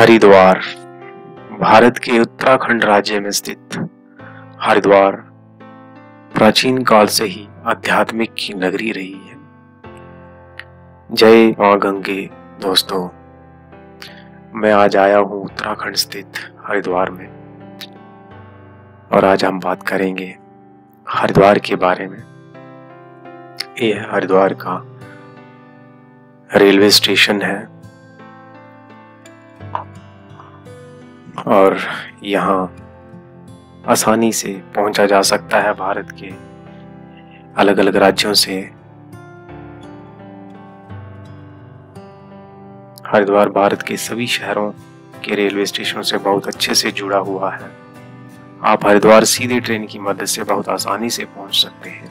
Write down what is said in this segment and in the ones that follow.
हरिद्वार भारत के उत्तराखंड राज्य में स्थित हरिद्वार प्राचीन काल से ही आध्यात्मिक की नगरी रही है। जय मां गंगे दोस्तों, मैं आज आया हूँ उत्तराखंड स्थित हरिद्वार में और आज हम बात करेंगे हरिद्वार के बारे में। यह हरिद्वार का रेलवे स्टेशन है और यहाँ आसानी से पहुंचा जा सकता है भारत के अलग अलग राज्यों से। हरिद्वार भारत के सभी शहरों के रेलवे स्टेशनों से बहुत अच्छे से जुड़ा हुआ है। आप हरिद्वार सीधे ट्रेन की मदद से बहुत आसानी से पहुंच सकते हैं।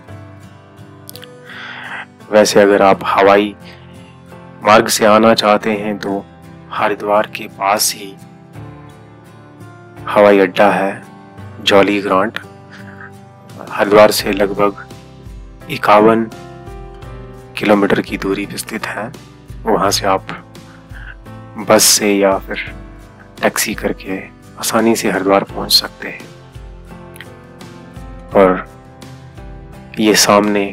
वैसे अगर आप हवाई मार्ग से आना चाहते हैं तो हरिद्वार के पास ही हवाई अड्डा है जॉली ग्रांट। हरिद्वार से लगभग 51 किलोमीटर की दूरी पर स्थित है। वहां से आप बस से या फिर टैक्सी करके आसानी से हरिद्वार पहुंच सकते हैं। और ये सामने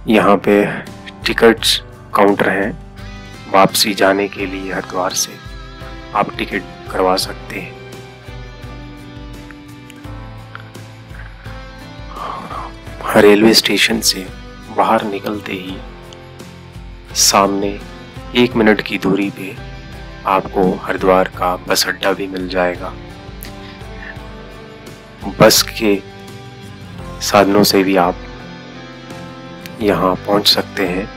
यहाँ पे टिकट्स काउंटर हैं। वापसी जाने के लिए हरिद्वार से आप टिकट करवा सकते हैं। रेलवे स्टेशन से बाहर निकलते ही सामने 1 मिनट की दूरी पे आपको हरिद्वार का बस अड्डा भी मिल जाएगा। बस के साधनों से भी आप यहाँ पहुंच सकते हैं।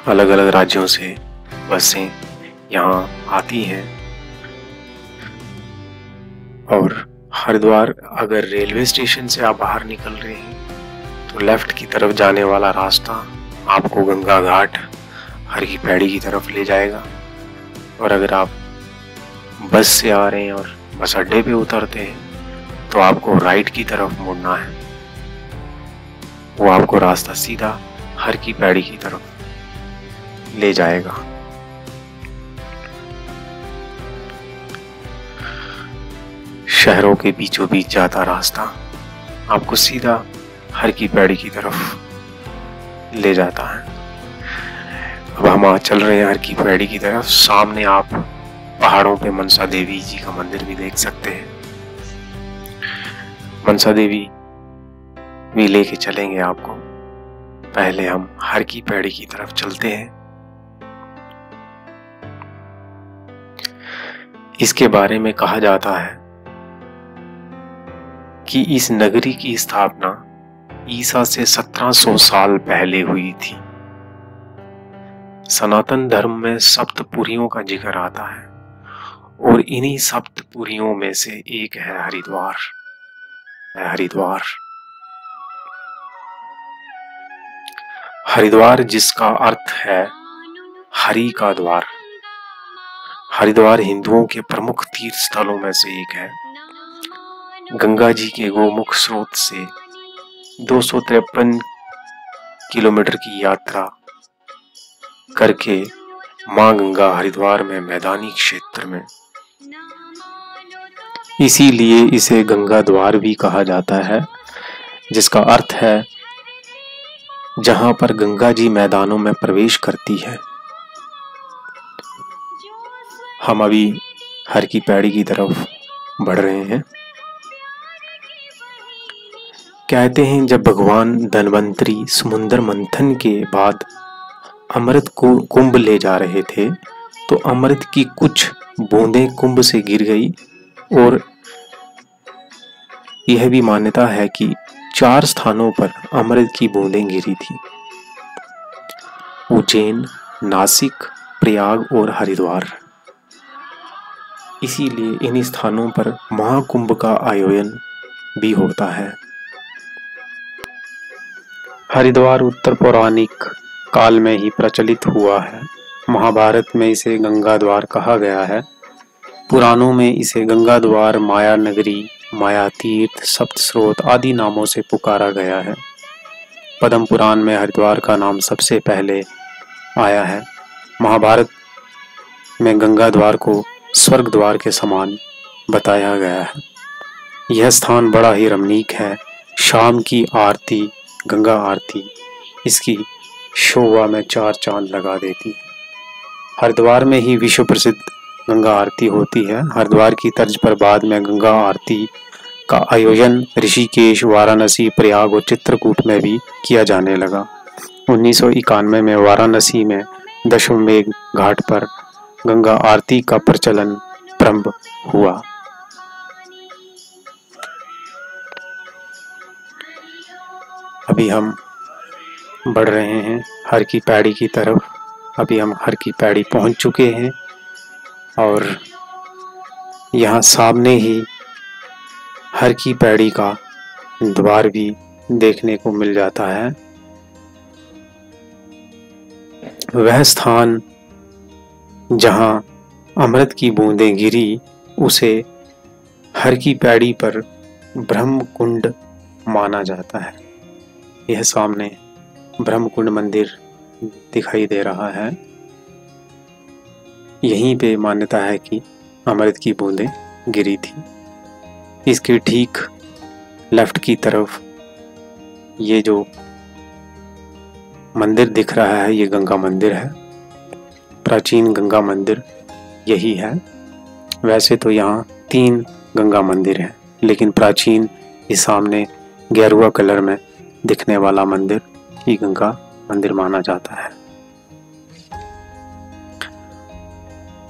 अलग अलग राज्यों से बसें यहाँ आती हैं और हरिद्वार अगर रेलवे स्टेशन से आप बाहर निकल रहे हैं तो लेफ्ट की तरफ जाने वाला रास्ता आपको गंगा घाट हर की पैड़ी की तरफ ले जाएगा। और अगर आप बस से आ रहे हैं और बस अड्डे पे उतरते हैं तो आपको राइट की तरफ मुड़ना है। वो आपको रास्ता सीधा हर की पैड़ी की तरफ ले जाएगा। शहरों के बीचों बीच जाता रास्ता आपको सीधा हर की पैड़ी की तरफ ले जाता है। अब हम चल रहे हैं हर की पैड़ी की तरफ। सामने आप पहाड़ों पे मनसा देवी जी का मंदिर भी देख सकते हैं। मनसा देवी भी लेके चलेंगे आपको। पहले हम हर की पैड़ी की तरफ चलते हैं। इसके बारे में कहा जाता है कि इस नगरी की स्थापना ईसा से 1700 साल पहले हुई थी। सनातन धर्म में सप्तपुरियों का जिक्र आता है और इन्हीं सप्तपुरियों में से एक है हरिद्वार। हरिद्वार जिसका अर्थ है हरि का द्वार। हरिद्वार हिंदुओं के प्रमुख तीर्थ स्थलों में से एक है। गंगा जी के गोमुख स्रोत से 253 किलोमीटर की यात्रा करके मां गंगा हरिद्वार में मैदानी क्षेत्र में, इसीलिए इसे गंगा द्वार भी कहा जाता है, जिसका अर्थ है जहां पर गंगा जी मैदानों में प्रवेश करती है। हम अभी हर की पैड़ी की तरफ बढ़ रहे हैं। कहते हैं जब भगवान धन्वंतरी समुद्र मंथन के बाद अमृत को कुंभ ले जा रहे थे तो अमृत की कुछ बूंदें कुंभ से गिर गई। और यह भी मान्यता है कि 4 स्थानों पर अमृत की बूंदें गिरी थी: उज्जैन, नासिक, प्रयाग और हरिद्वार। इसीलिए इन स्थानों पर महाकुंभ का आयोजन भी होता है। हरिद्वार उत्तर पौराणिक काल में ही प्रचलित हुआ है। महाभारत में इसे गंगा द्वार कहा गया है। पुराणों में इसे गंगा द्वार, माया नगरी, माया तीर्थ, सप्त स्रोत आदि नामों से पुकारा गया है। पद्म पुराण में हरिद्वार का नाम सबसे पहले आया है। महाभारत में गंगा द्वार को स्वर्ग द्वार के समान बताया गया है। यह स्थान बड़ा ही रमणीक है। शाम की आरती, गंगा आरती, इसकी शोभा में चार चांद लगा देती है। हरिद्वार में ही विश्व प्रसिद्ध गंगा आरती होती है। हरिद्वार की तर्ज पर बाद में गंगा आरती का आयोजन ऋषिकेश, वाराणसी, प्रयाग और चित्रकूट में भी किया जाने लगा। 1991 में वाराणसी में दशमेघ घाट पर गंगा आरती का प्रचलन प्रारंभ हुआ। अभी हम बढ़ रहे हैं हर की पैड़ी की तरफ। अभी हम हर की पैड़ी पहुंच चुके हैं और यहाँ सामने ही हर की पैड़ी का द्वार भी देखने को मिल जाता है। वह स्थान जहाँ अमृत की बूंदें गिरी, उसे हर की पैड़ी पर ब्रह्म कुंड माना जाता है। यह सामने ब्रह्म कुंड मंदिर दिखाई दे रहा है। यहीं पे मान्यता है कि अमृत की बूंदें गिरी थी। इसके ठीक लेफ्ट की तरफ ये जो मंदिर दिख रहा है, ये गंगा मंदिर है। प्राचीन गंगा मंदिर यही है। वैसे तो यहाँ 3 गंगा मंदिर हैं, लेकिन प्राचीन ये सामने गेरुआ कलर में दिखने वाला मंदिर ही गंगा मंदिर माना जाता है।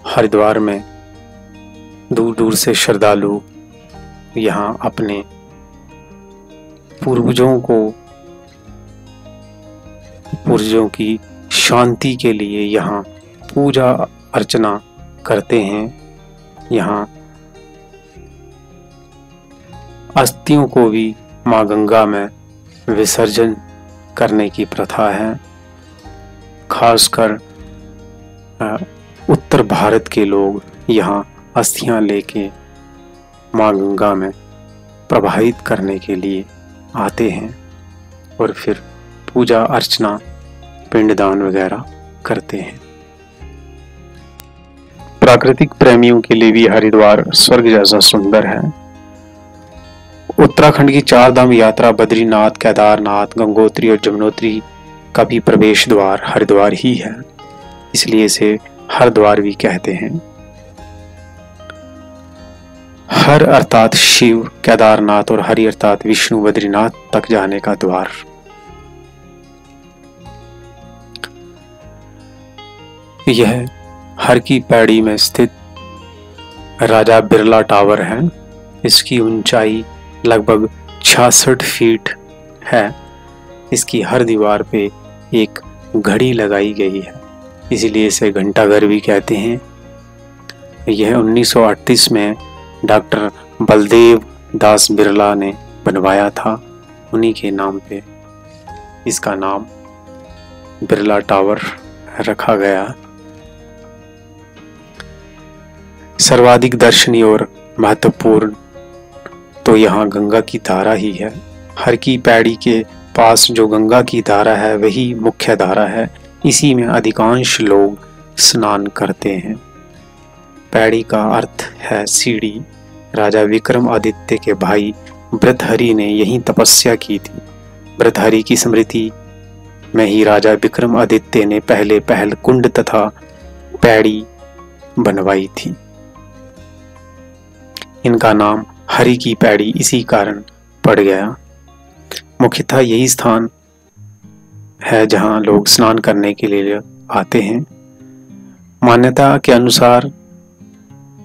हरिद्वार में दूर दूर से श्रद्धालु यहाँ अपने पूर्वजों की शांति के लिए यहाँ पूजा अर्चना करते हैं। यहाँ अस्थियों को भी माँ गंगा में विसर्जन करने की प्रथा है। खासकर उत्तर भारत के लोग यहाँ अस्थियां लेके माँ गंगा में प्रवाहित करने के लिए आते हैं और फिर पूजा अर्चना, पिंडदान वगैरह करते हैं। प्राकृतिक प्रेमियों के लिए भी हरिद्वार स्वर्ग जैसा सुंदर है। उत्तराखंड की 4 धाम यात्रा बद्रीनाथ, केदारनाथ, गंगोत्री और यमुनोत्री का भी प्रवेश द्वार हरिद्वार ही है, इसलिए इसे हरिद्वार भी कहते हैं। हर अर्थात शिव, केदारनाथ और हरि अर्थात विष्णु, बद्रीनाथ तक जाने का द्वार। यह हर की पैड़ी में स्थित राजा बिरला टावर है। इसकी ऊंचाई लगभग 66 फीट है। इसकी हर दीवार पे एक घड़ी लगाई गई है, इसलिए इसे घंटाघर भी कहते हैं। यह 1938 में डॉक्टर बलदेव दास बिरला ने बनवाया था। उन्हीं के नाम पे इसका नाम बिरला टावर रखा गया। सर्वाधिक दर्शनीय और महत्वपूर्ण तो यहाँ गंगा की धारा ही है। हर की पैड़ी के पास जो गंगा की धारा है वही मुख्य धारा है। इसी में अधिकांश लोग स्नान करते हैं। पैड़ी का अर्थ है सीढ़ी। राजा विक्रमादित्य के भाई भृतहरि ने यहीं तपस्या की थी। भृतहरि की स्मृति में ही राजा विक्रमादित्य ने पहल कुंड तथा पैड़ी बनवाई थी। इनका नाम हरि की पैड़ी इसी कारण पड़ गया। मुख्यतः यही स्थान है जहां लोग स्नान करने के लिए आते हैं। मान्यता के अनुसार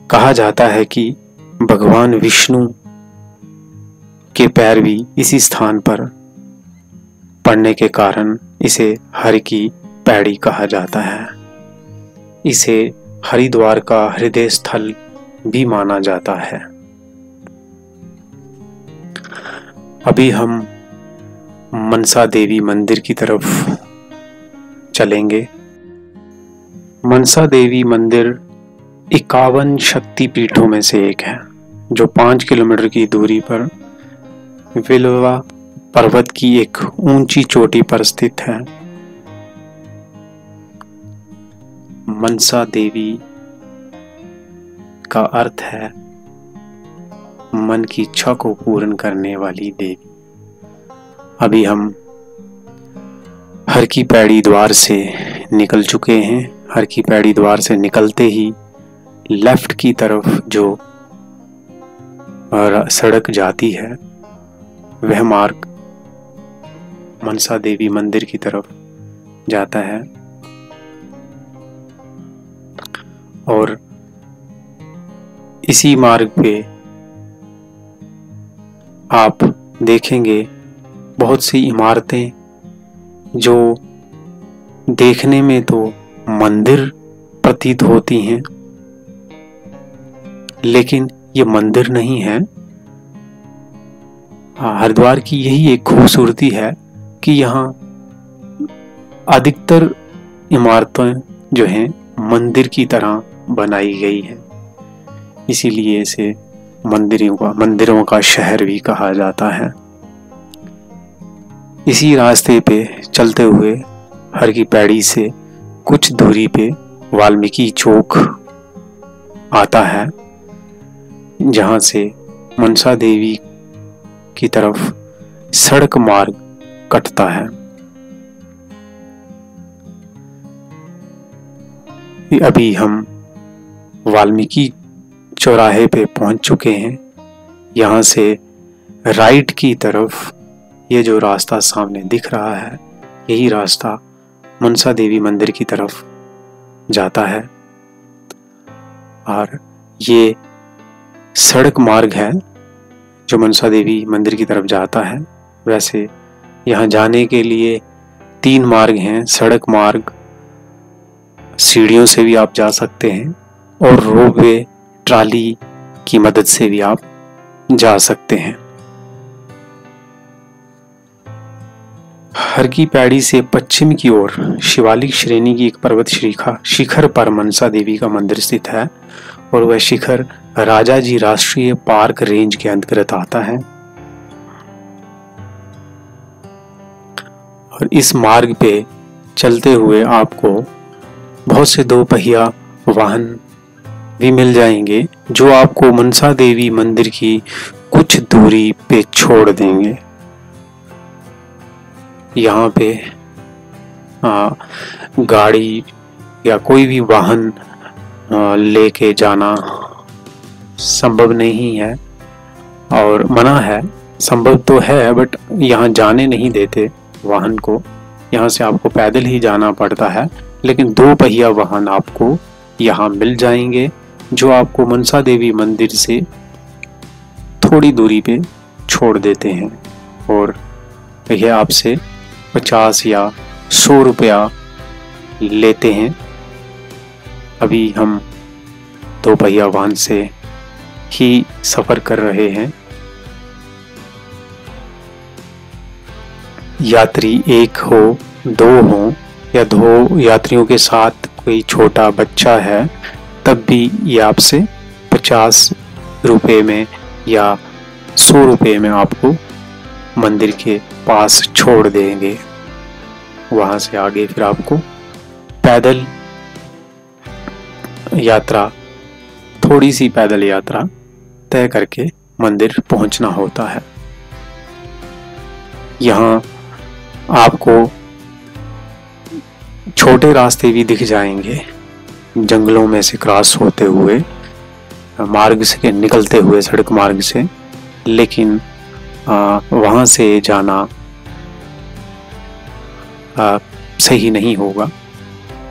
कहा जाता है कि भगवान विष्णु के पैर भी इसी स्थान पर पड़ने के कारण इसे हरि की पैड़ी कहा जाता है। इसे हरिद्वार का हृदय स्थल भी माना जाता है। अभी हम मनसा देवी मंदिर की तरफ चलेंगे। मनसा देवी मंदिर 51 शक्ति पीठों में से एक है, जो 5 किलोमीटर की दूरी पर विल्वा पर्वत की एक ऊंची चोटी पर स्थित है। मनसा देवी का अर्थ है मन की इच्छा को पूर्ण करने वाली देवी। अभी हम हर की पैड़ी द्वार से निकल चुके हैं। हर की पैड़ी द्वार से निकलते ही लेफ्ट की तरफ जो सड़क जाती है वह मार्ग मनसा देवी मंदिर की तरफ जाता है। और इसी मार्ग पे आप देखेंगे बहुत सी इमारतें जो देखने में तो मंदिर प्रतीत होती हैं, लेकिन ये मंदिर नहीं है। हरिद्वार की यही एक खूबसूरती है कि यहाँ अधिकतर इमारतें जो हैं मंदिर की तरह बनाई गई है, इसीलिए इसे मंदिरों का शहर भी कहा जाता है। इसी रास्ते पे चलते हुए हर की पैड़ी से कुछ दूरी पे वाल्मीकि चौक आता है, जहां से मनसा देवी की तरफ सड़क मार्ग कटता है। अभी हम वाल्मीकि चौराहे पे पहुंच चुके हैं। यहाँ से राइट की तरफ ये जो रास्ता सामने दिख रहा है, यही रास्ता मनसा देवी मंदिर की तरफ जाता है। और ये सड़क मार्ग है जो मनसा देवी मंदिर की तरफ जाता है। वैसे यहाँ जाने के लिए 3 मार्ग हैं। सड़क मार्ग, सीढ़ियों से भी आप जा सकते हैं, और रोपवे ट्राली की मदद से भी आप जा सकते हैं। हर की पैड़ी से पश्चिम की ओर शिवालिक श्रेणी की एक पर्वत शिखर पर मनसा देवी का मंदिर स्थित है, और वह शिखर राजाजी राष्ट्रीय पार्क रेंज के अंतर्गत आता है। और इस मार्ग पे चलते हुए आपको बहुत से 2 पहिया वाहन भी मिल जाएंगे, जो आपको मनसा देवी मंदिर की कुछ दूरी पे छोड़ देंगे। यहाँ पे गाड़ी या कोई भी वाहन लेके जाना संभव नहीं है, और मना है। संभव तो है बट यहाँ जाने नहीं देते वाहन को। यहाँ से आपको पैदल ही जाना पड़ता है, लेकिन 2 पहिया वाहन आपको यहाँ मिल जाएंगे, जो आपको मनसा देवी मंदिर से थोड़ी दूरी पे छोड़ देते हैं, और यह आपसे 50 या 100 रुपया लेते हैं। अभी हम 2 पहिया वाहन से ही सफर कर रहे हैं। यात्री 1 हो, 2 हो, या 2 यात्रियों के साथ कोई छोटा बच्चा है, तब भी ये आपसे 50 रुपये में या 100 रुपये में आपको मंदिर के पास छोड़ देंगे। वहां से आगे फिर आपको पैदल यात्रा, थोड़ी सी पैदल यात्रा तय करके मंदिर पहुंचना होता है। यहाँ आपको छोटे रास्ते भी दिख जाएंगे, जंगलों में से क्रॉस होते हुए, मार्ग से निकलते हुए सड़क मार्ग से, लेकिन वहां से जाना सही नहीं होगा,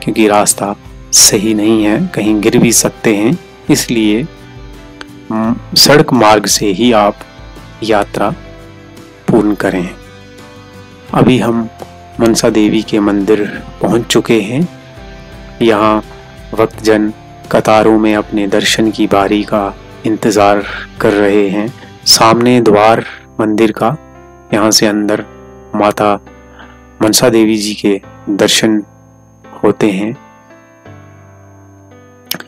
क्योंकि रास्ता सही नहीं है, कहीं गिर भी सकते हैं। इसलिए सड़क मार्ग से ही आप यात्रा पूर्ण करें। अभी हम मनसा देवी के मंदिर पहुंच चुके हैं। यहाँ भक्तजन कतारों में अपने दर्शन की बारी का इंतज़ार कर रहे हैं। सामने द्वार मंदिर का, यहाँ से अंदर माता मनसा देवी जी के दर्शन होते हैं।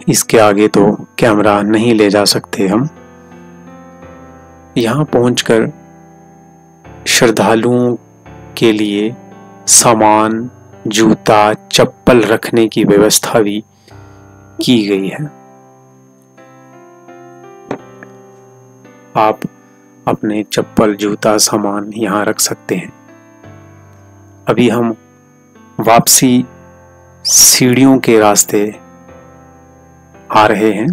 इसके आगे तो कैमरा नहीं ले जा सकते हम। यहाँ पहुंचकर श्रद्धालुओं के लिए सामान, जूता, चप्पल रखने की व्यवस्था भी की गई है। आप अपने चप्पल, जूता, सामान यहाँ रख सकते हैं। अभी हम वापसी सीढ़ियों के रास्ते आ रहे हैं।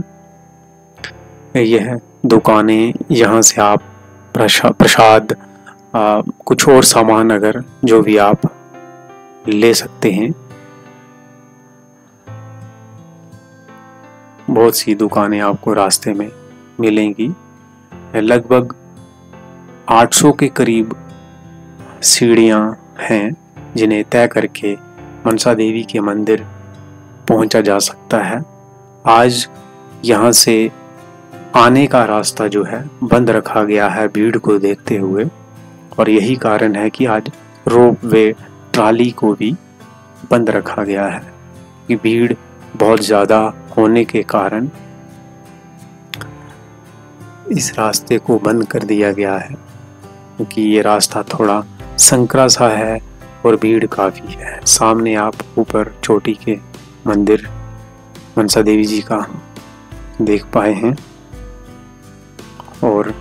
यह दुकानें, यहाँ से आप प्रसाद, कुछ और सामान अगर जो भी आप ले सकते हैं। बहुत सी दुकानें आपको रास्ते में मिलेंगी। लगभग 800 के करीब सीढ़ियाँ हैं जिन्हें तय करके मनसा देवी के मंदिर पहुंचा जा सकता है। आज यहाँ से आने का रास्ता जो है बंद रखा गया है भीड़ को देखते हुए, और यही कारण है कि आज रोप वे ट्राली को भी बंद रखा गया है कि भीड़ बहुत ज़्यादा होने के कारण इस रास्ते को बंद कर दिया गया है, क्योंकि ये रास्ता थोड़ा संकरा सा है और भीड़ काफ़ी है। सामने आप ऊपर चोटी के मंदिर मनसा देवी जी का देख पाए हैं, और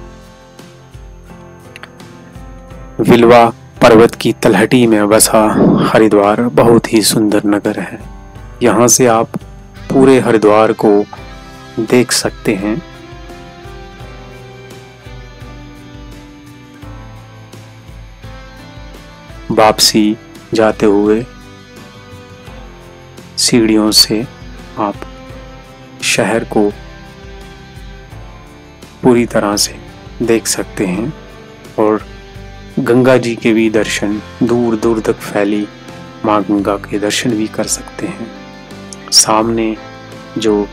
विल्वा पर्वत की तलहटी में बसा हरिद्वार बहुत ही सुंदर नगर है। यहाँ से आप पूरे हरिद्वार को देख सकते हैं। वापसी जाते हुए सीढ़ियों से आप शहर को पूरी तरह से देख सकते हैं, और गंगा जी के भी दर्शन, दूर दूर तक फैली माँ गंगा के दर्शन भी कर सकते हैं। सामने जो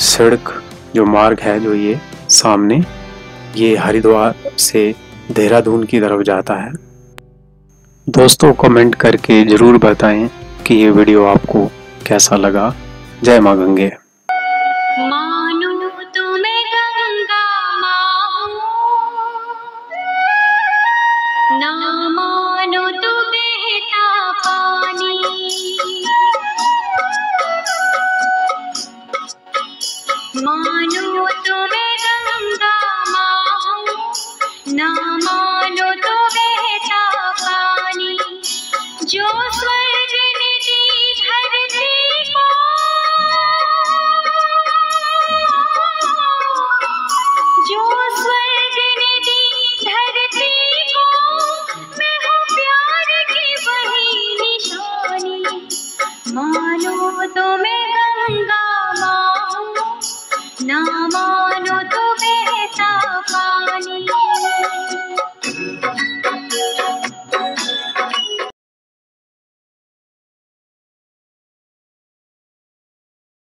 सड़क, जो मार्ग है, जो ये सामने, ये हरिद्वार से देहरादून की तरफ जाता है। दोस्तों, कमेंट करके ज़रूर बताएं कि ये वीडियो आपको कैसा लगा। जय माँ गंगे। मानो तुम्हें गंगा माँ हूँ, ना मानो तो बहता पानी। मानो तुम्हें गंगा माँ हूँ, ना मानो तो बहता पानी। जो स्वर्ग ने दी धरती को, जो स्वर्ग ने दी धरती को, मैं हूँ प्यार की वही निशानी। मानो तो मैं गंगा माँ हूँ, ना मानो तो बहता पानी।